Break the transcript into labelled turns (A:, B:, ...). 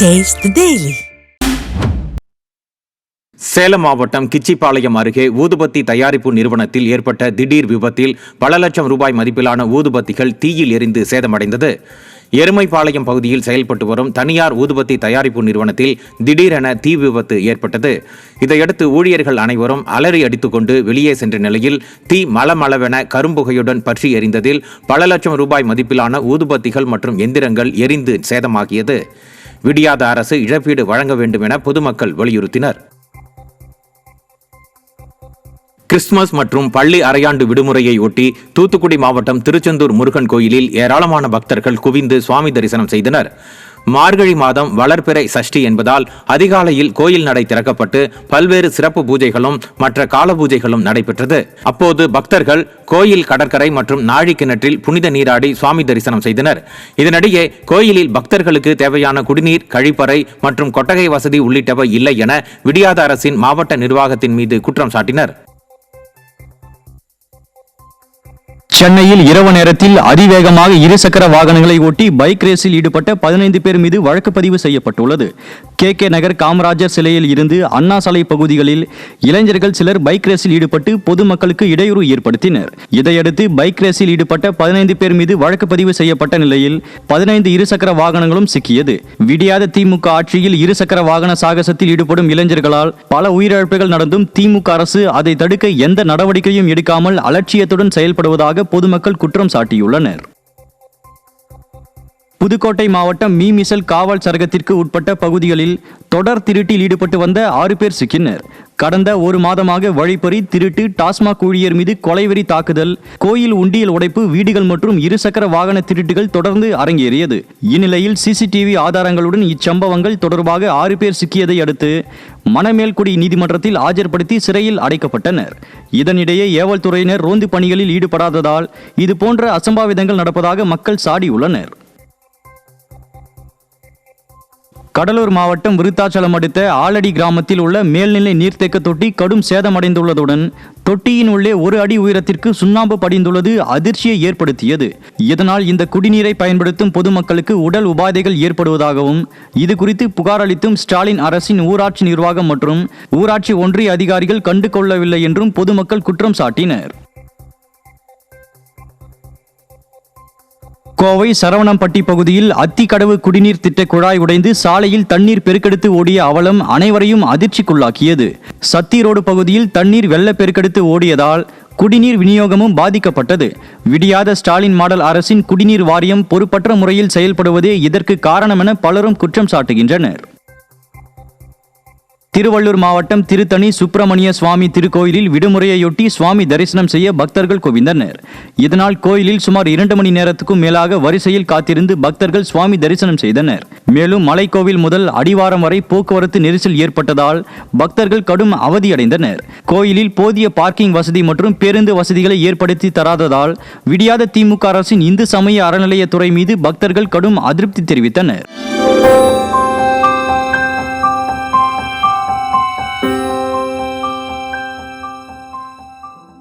A: Taste the Daily.
B: Salem மாவட்டம் கிச்சிபாளையம் அருகே ஊதுபத்தி தயாரிப்பு நிறுவனத்தில் ஏற்பட்ட திடீர் விபத்தில் பல லட்சம் ரூபாய் மதிப்பிலான ஊதுபத்திகள் தீயில் எரிந்து சேதமடைந்தது. எருமைபாளையம் பகுதியில் செயல்பட்டு வரும் தனியார் ஊதுபத்தி தயாரிப்பு நிறுவனத்தில் திடீரென தீ விபத்து ஏற்பட்டது. இதையடுத்து ஊழியர்கள் அனைவரும் அலறி அடித்துக்கொண்டு வெளியே சென்ற நிலையில் தீ மளமளவென கரும்புகையுடன் பற்றி எரிந்ததில் பல லட்சம் ரூபாய் மதிப்பிலான ஊதுபத்திகள் மற்றும் எந்திரங்கள் எரிந்து சேதமாகியது. விடியாத அரசு இழப்பீடு வழங்க வேண்டும் என பொதுமக்கள் வலியுறுத்தினர். கிறிஸ்துமஸ் மற்றும் பள்ளி அரையாண்டு விடுமுறையை ஒட்டி தூத்துக்குடி மாவட்டம் திருச்செந்தூர் முருகன் கோயிலில் ஏராளமான பக்தர்கள் குவிந்து சுவாமி தரிசனம் செய்தனர். மார்கழி மாதம் வளர்பிறை சஷ்டி என்பதால் அதிகாலையில் கோயில் நடை திறக்கப்பட்டு பல்வேறு சிறப்பு பூஜைகளும் மற்ற கால பூஜைகளும் நடைபெற்றது. அப்போது பக்தர்கள் கோயில் கடற்கரை மற்றும் நாழி கிணற்றில் புனித நீராடி சுவாமி தரிசனம் செய்தனர். இதனிடையே கோயிலில் பக்தர்களுக்கு தேவையான குடிநீர், கழிப்பறை மற்றும் கொட்டகை வசதி உள்ளிட்டவை இல்லை என விடியாத அரசின் மாவட்ட நிர்வாகத்தின் மீது குற்றம் சாட்டினர்.
C: சென்னையில் இரவு நேரத்தில் அதிவேகமாக இருசக்கர வாகனங்களை ஓட்டி பைக் ரேஸில் ஈடுபட்ட 15 பேர் மீது வழக்கு பதிவு செய்யப்பட்டுள்ளது. கே நகர் காமராஜர் சிலையில் இருந்து அண்ணா சாலை பகுதிகளில் இளைஞர்கள் சிலர் பைக் ரேஸில் ஈடுபட்டு பொதுமக்களுக்கு இடையூறு ஏற்படுத்தினர். இதையடுத்து பைக் ரேஸில் ஈடுபட்ட 15 பேர் மீது வழக்கு பதிவு செய்யப்பட்ட நிலையில் 15 இருசக்கர வாகனங்களும் சிக்கியது. விடியாத திமுக ஆட்சியில் இருசக்கர வாகன சாகசத்தில் ஈடுபடும் இளைஞர்களால் பல உயிரிழப்புகள் நடந்தும் திமுக அரசு அதை தடுக்க எந்த நடவடிக்கையும் எடுக்காமல் அலட்சியத்துடன் செயல்படுவதாக பொதுமக்கள் குற்றம் சாட்டியுள்ளனர். புதுக்கோட்டை மாவட்டம் மீமிசல் காவல் சரகத்திற்கு உட்பட்ட பகுதிகளில் தொடர் திருட்டில் ஈடுபட்டு வந்த 6 பேர் சிக்கினர். கடந்த ஒரு மாதமாக வழிப்பறி, திருட்டு, டாஸ்மாக் ஊழியர் மீது கொலைவெறி தாக்குதல், கோயில் உண்டியல் உடைப்பு, வீடுகள் மற்றும் இருசக்கர வாகன திருட்டுகள் தொடர்ந்து அரங்கேறியது. இந்நிலையில் சிசிடிவி ஆதாரங்களுடன் இச்சம்பவங்கள் தொடர்பாக 6 பேர் சிக்கியதை அடுத்து மணமேல்குடி நீதிமன்றத்தில் ஆஜர்படுத்தி சிறையில் அடைக்கப்பட்டனர். இதனிடையே ஏவல் துறையினர் ரோந்து பணிகளில் ஈடுபடாததால் இதுபோன்ற அசம்பாவிதங்கள் நடப்பதாக மக்கள் சாடியுள்ளனர். கடலூர் மாவட்டம் விருத்தாச்சலம் அடுத்த ஆலடி கிராமத்தில் உள்ள மேல்நிலை நீர்த்தேக்க தொட்டி கடும் சேதமடைந்துள்ளதுடன் தொட்டியின் உள்ளே 1 அடி உயரத்திற்கு சுண்ணாம்பு படிந்துள்ளது அதிர்ச்சியை ஏற்படுத்தியது. இதனால் இந்த குடிநீரை பயன்படுத்தும் பொதுமக்களுக்கு உடல் உபாதைகள் ஏற்படுவதாகவும் இது குறித்து புகார் அளித்தும் ஸ்டாலின் அரசின் ஊராட்சி நிர்வாகம் மற்றும் ஊராட்சி ஒன்றிய அதிகாரிகள் கண்டு கொள்ளவில்லை என்றும் பொதுமக்கள் குற்றம் சாட்டினர். கோவை சரவணம்பட்டி பகுதியில் அத்திக்கடவு குடிநீர் திட்ட குழாய் உடைந்து சாலையில் தண்ணீர் பெருக்கெடுத்து ஓடிய அவலம் அனைவரையும் அதிர்ச்சிக்குள்ளாக்கியது. சத்தி ரோடு பகுதியில் தண்ணீர் வெள்ள பெருக்கெடுத்து ஓடியதால் குடிநீர் விநியோகமும் பாதிக்கப்பட்டது. விடியாத ஸ்டாலின் மாடல் அரசின் குடிநீர் வாரியம் பொறுப்பற்ற முறையில் செயல்படுவதே இதற்கு காரணம் என பலரும் குற்றம் சாட்டுகின்றனர். திருவள்ளூர் மாவட்டம் திருத்தணி சுப்பிரமணிய சுவாமி திருக்கோயிலில் விடுமுறையொட்டி சுவாமி தரிசனம் செய்ய பக்தர்கள் குவிந்தனர். இதனால் கோயிலில் சுமார் 2 மணி நேரத்துக்கும் மேலாக வரிசையில் காத்திருந்து பக்தர்கள் சுவாமி தரிசனம் செய்தனர். மேலும் மலைக்கோவில் முதல் அடிவாரம் வரை போக்குவரத்து நெரிசல் ஏற்பட்டதால் பக்தர்கள் கடும் அவதியடைந்தனர். கோயிலில் போதிய பார்க்கிங் வசதி மற்றும் பேருந்து வசதிகளை ஏற்படுத்தி தராததால் விடியாத திமுக அரசின் இந்து சமய அறநிலையத்துறை மீது பக்தர்கள் கடும் அதிருப்தி தெரிவித்தனர்.